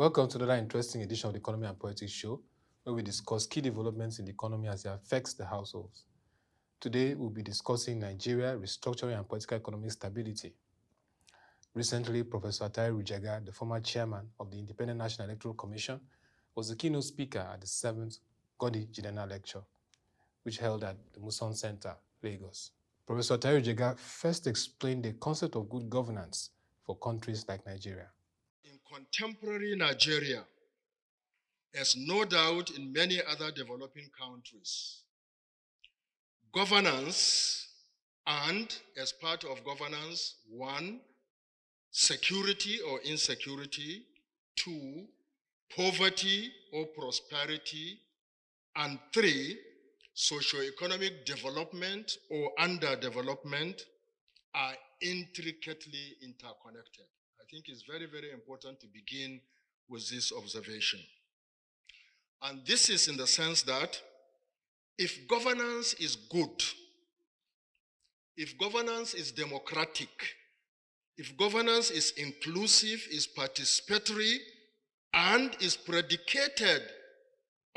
Welcome to another interesting edition of the Economy and Politics Show, where we discuss key developments in the economy as it affects the households. Today, we'll be discussing Nigeria, restructuring and political economic stability. Recently, Professor Attahiru Jega, the former chairman of the Independent National Electoral Commission, was the keynote speaker at the 7th Goddy Jidenma lecture, which held at the Muson Center, Lagos. Professor Attahiru Jega first explained the concept of good governance for countries like Nigeria. In contemporary Nigeria, as no doubt in many other developing countries, governance and, as part of governance, 1, security or insecurity, 2, poverty or prosperity, and 3, socio-economic development or underdevelopment are intricately interconnected. I think it's very, very important to begin with this observation. And this is in the sense that if governance is good, if governance is democratic, if governance is inclusive, is participatory, and is predicated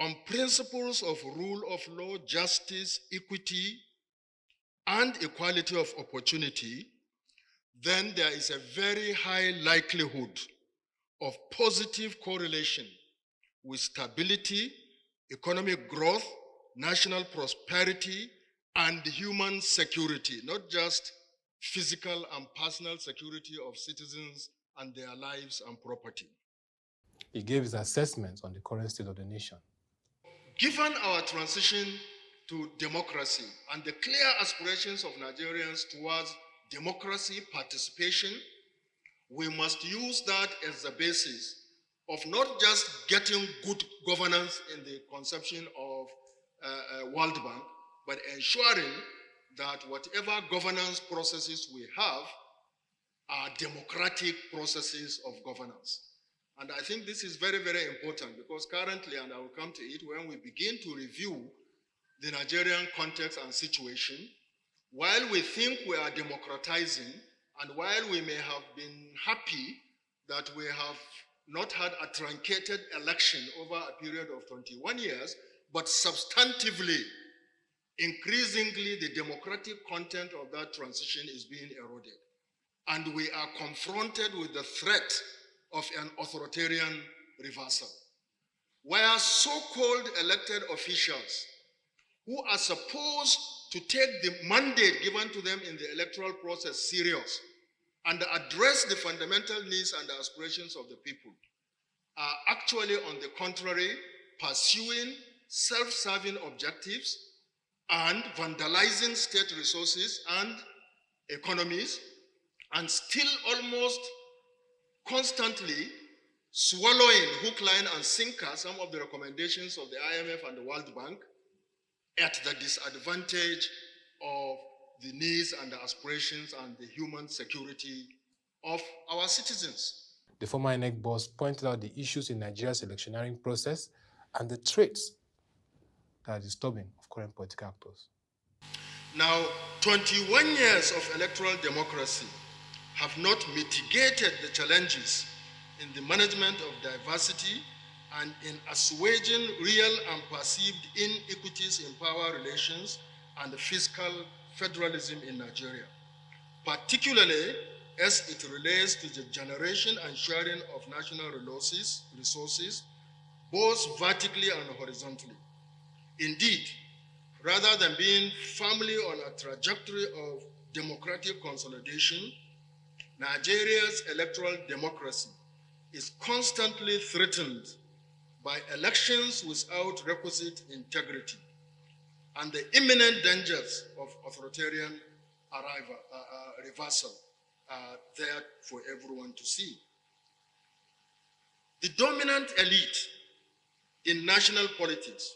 on principles of rule of law, justice, equity, and equality of opportunity, then there is a very high likelihood of positive correlation with stability, economic growth, national prosperity, and human security, not just physical and personal security of citizens and their lives and property. He gave his assessments on the current state of the nation. Given our transition to democracy and the clear aspirations of Nigerians towards democracy, participation, we must use that as the basis of not just getting good governance in the conception of World Bank, but ensuring that whatever governance processes we have are democratic processes of governance. And I think this is very, very important because currently, and I will come to it, when we begin to review the Nigerian context and situation, while we think we are democratizing, and while we may have been happy that we have not had a truncated election over a period of 21 years, but substantively, increasingly, the democratic content of that transition is being eroded. And we are confronted with the threat of an authoritarian reversal, where so-called elected officials who are supposed to take the mandate given to them in the electoral process serious and address the fundamental needs and aspirations of the people are actually, on the contrary, pursuing self-serving objectives and vandalizing state resources and economies, and still almost constantly swallowing hook, line, and sinker some of the recommendations of the IMF and the World Bank at the disadvantage of the needs and the aspirations and the human security of our citizens. The former INEC boss pointed out the issues in Nigeria's electioneering process and the traits that are disturbing of current political actors. Now, 21 years of electoral democracy have not mitigated the challenges in the management of diversity and in assuaging real and perceived inequities in power relations and fiscal federalism in Nigeria, particularly as it relates to the generation and sharing of national resources, both vertically and horizontally. Indeed, rather than being firmly on a trajectory of democratic consolidation, Nigeria's electoral democracy is constantly threatened by elections without requisite integrity and the imminent dangers of authoritarian reversal are there for everyone to see. The dominant elite in national politics,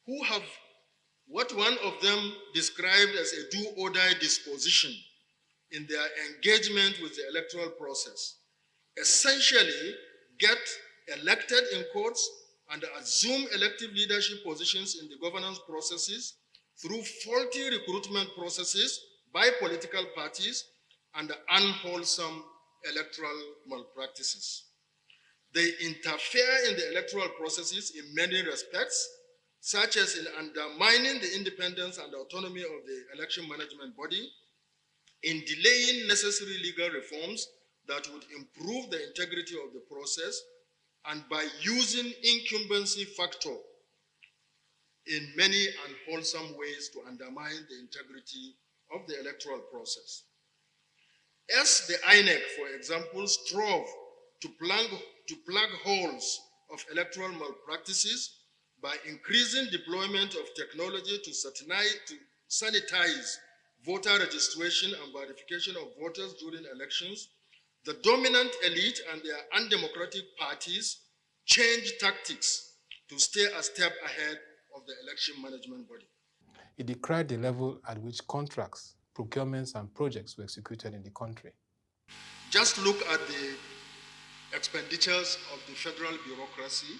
who have what one of them described as a do-or-die disposition in their engagement with the electoral process, essentially get elected in courts and assume elective leadership positions in the governance processes through faulty recruitment processes by political parties and unwholesome electoral malpractices. They interfere in the electoral processes in many respects, such as in undermining the independence and autonomy of the election management body, in delaying necessary legal reforms that would improve the integrity of the process, and by using incumbency factor in many unwholesome ways to undermine the integrity of the electoral process. As the INEC, for example, strove to plug holes of electoral malpractices by increasing deployment of technology to sanitize voter registration and verification of voters during elections, the dominant elite and their undemocratic parties changed tactics to stay a step ahead of the election management body. He decried the level at which contracts, procurements, and projects were executed in the country. Just look at the expenditures of the federal bureaucracy,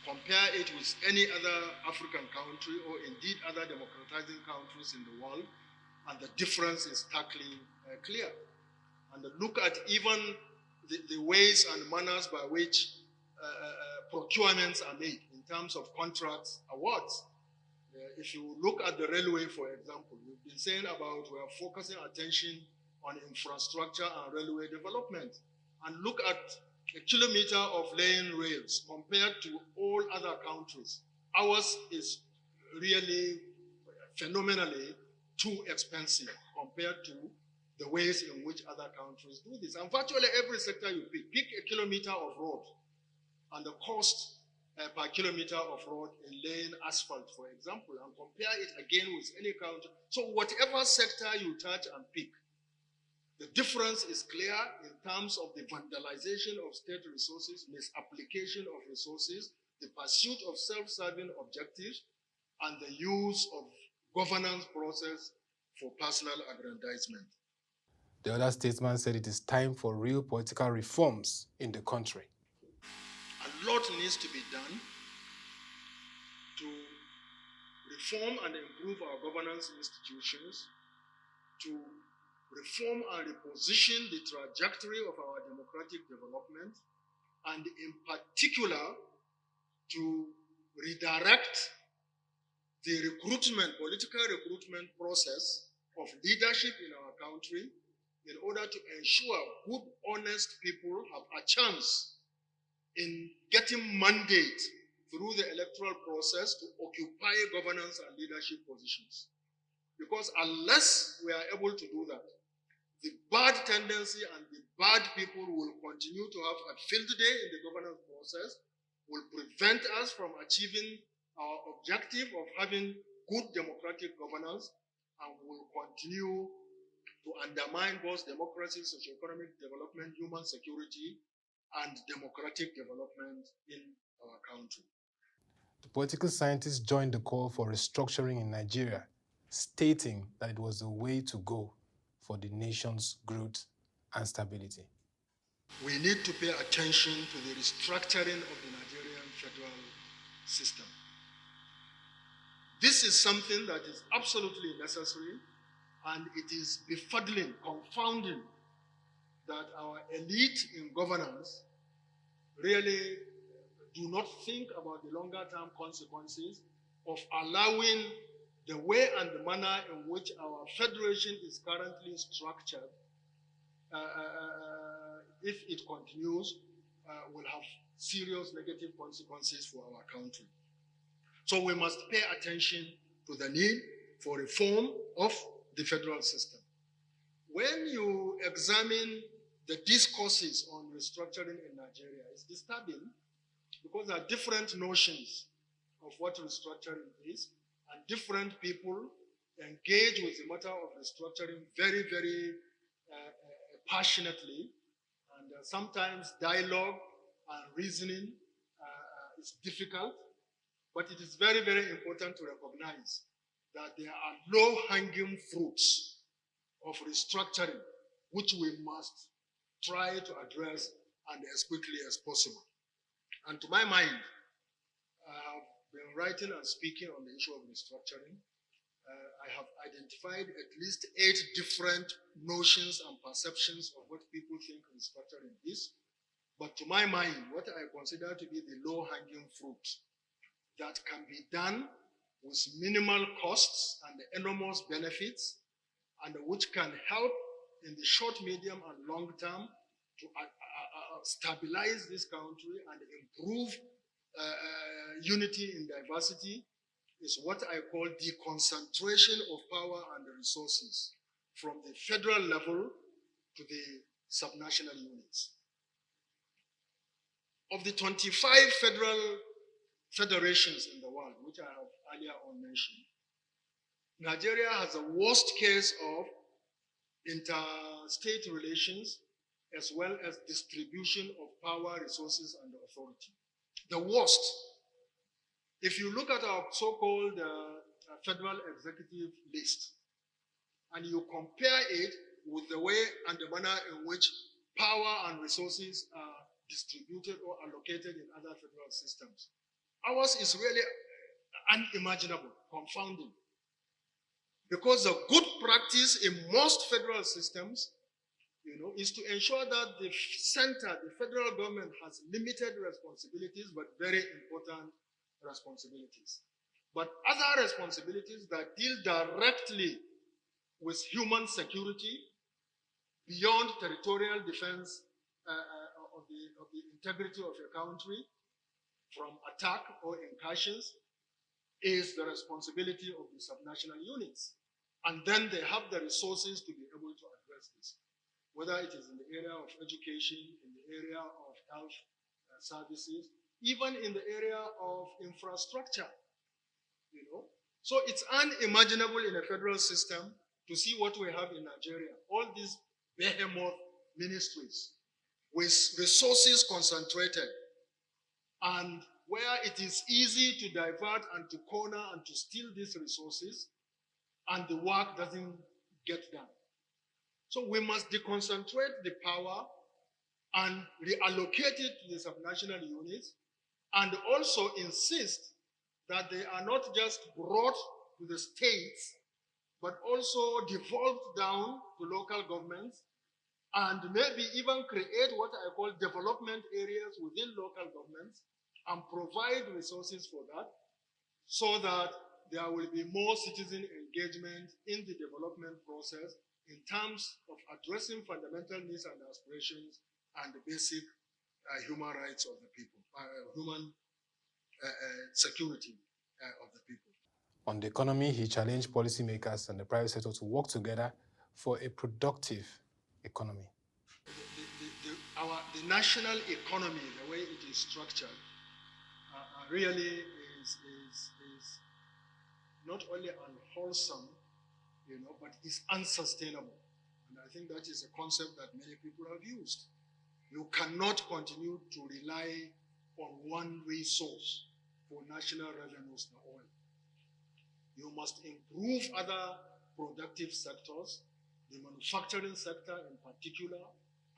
compare it with any other African country or indeed other democratizing countries in the world, and the difference is starkly clear. And look at even the ways and manners by which procurements are made in terms of contracts awards. If you look at the railway, for example, we've been saying about we are focusing attention on infrastructure and railway development. And look at a kilometer of laying rails compared to all other countries. Ours is really phenomenally too expensive compared to the ways in which other countries do this. And virtually every sector you pick a kilometer of road and the cost per kilometer of road in laying asphalt, for example, and compare it again with any country. So whatever sector you touch and pick, the difference is clear in terms of the vandalization of state resources, misapplication of resources, the pursuit of self-serving objectives, and the use of governance process for personal aggrandizement. The other statesman said it is time for real political reforms in the country. A lot needs to be done to reform and improve our governance institutions, to reform and reposition the trajectory of our democratic development, and in particular, to redirect the political recruitment process of leadership in our country in order to ensure good, honest people have a chance in getting mandate through the electoral process to occupy governance and leadership positions. Because unless we are able to do that, the bad tendency and the bad people will continue to have a field day in the governance process, will prevent us from achieving our objective of having good democratic governance, and will continue to undermine both democracy, socio-economic development, human security, and democratic development in our country. The political scientists joined the call for restructuring in Nigeria, stating that it was the way to go for the nation's growth and stability. We need to pay attention to the restructuring of the Nigerian federal system. This is something that is absolutely necessary, and it is befuddling, confounding, that our elite in governance really do not think about the longer-term consequences of allowing the way and the manner in which our federation is currently structured, if it continues, will have serious negative consequences for our country. So we must pay attention to the need for reform of the federal system. When you examine the discourses on restructuring in Nigeria, it's disturbing because there are different notions of what restructuring is, and different people engage with the matter of restructuring very, very passionately, and sometimes dialogue and reasoning is difficult, but it is very, very important to recognize that there are low-hanging fruits of restructuring which we must try to address and as quickly as possible. And to my mind, I have been writing and speaking on the issue of restructuring. I have identified at least 8 different notions and perceptions of what people think restructuring is. But to my mind, what I consider to be the low-hanging fruit that can be done with minimal costs and enormous benefits, and which can help in the short, medium, and long term to stabilize this country and improve unity in diversity, is what I call deconcentration of power and resources from the federal level to the subnational units. Of the 25 federations in the world, which I have earlier on mentioned, Nigeria has the worst case of interstate relations as well as distribution of power, resources, and authority. The worst. If you look at our so-called federal executive list, and you compare it with the way and the manner in which power and resources are distributed or allocated in other federal systems, ours is really unimaginable, confounding. Because the good practice in most federal systems, is to ensure that the center, the federal government, has limited responsibilities, but very important responsibilities. But other responsibilities that deal directly with human security beyond territorial defense of the integrity of a country from attack or incursions is the responsibility of the subnational units. And then they have the resources to be able to address this, whether it is in the area of education, in the area of health services, even in the area of infrastructure. So it's unimaginable in a federal system to see what we have in Nigeria. All these behemoth ministries with resources concentrated, and where it is easy to divert and to corner and to steal these resources, and the work doesn't get done. So we must deconcentrate the power and reallocate it to the subnational units, and also insist that they are not just brought to the states, but also devolved down to local governments, and maybe even create what I call development areas within local governments and provide resources for that, so that there will be more citizen engagement in the development process in terms of addressing fundamental needs and aspirations and the basic human rights of the people, human security of the people. On the economy, he challenged policymakers and the private sector to work together for a productive economy. The national economy, the way it is structured, really is not only unwholesome, but is unsustainable. And I think that is a concept that many people have used. You cannot continue to rely on one resource for national revenues, the oil. You must improve other productive sectors, the manufacturing sector in particular,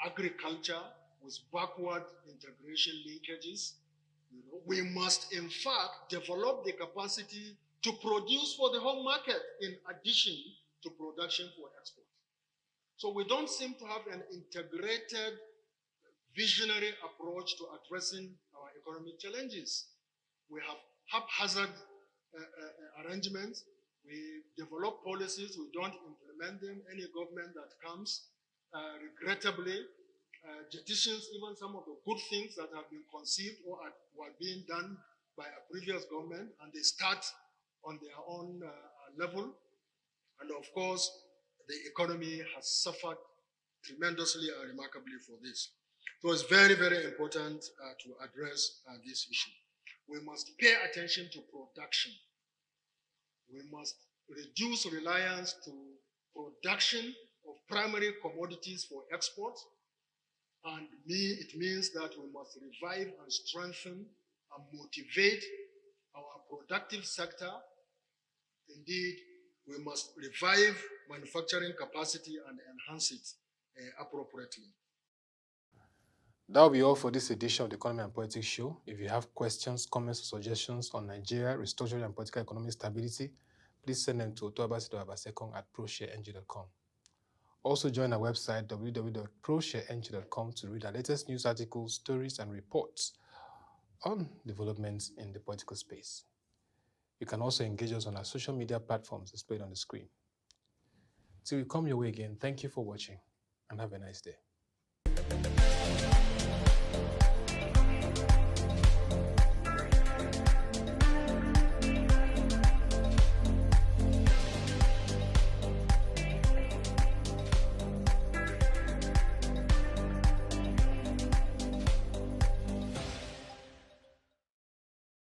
agriculture with backward integration linkages. We must, in fact, develop the capacity to produce for the home market in addition to production for export. So we don't seem to have an integrated, visionary approach to addressing our economic challenges. We have haphazard arrangements. We develop policies, we don't implement them. Any government that comes, regrettably, jettisons even some of the good things that have been conceived or were being done by a previous government, and they start on their own level. And of course, the economy has suffered tremendously and remarkably for this. So it's very, very important to address this issue. We must pay attention to production. We must reduce reliance to production of primary commodities for export. And it means that we must revive and strengthen and motivate our productive sector. Indeed, we must revive manufacturing capacity and enhance it appropriately. That will be all for this edition of the Economy and Politics Show. If you have questions, comments, or suggestions on Nigeria, restructuring and political economic stability, please send them to otoabasi.abasecon@proshare.ng.com. Also join our website www.proshareng.com to read our latest news articles, stories, and reports on developments in the political space. You can also engage us on our social media platforms displayed on the screen. Till we come your way again, thank you for watching and have a nice day.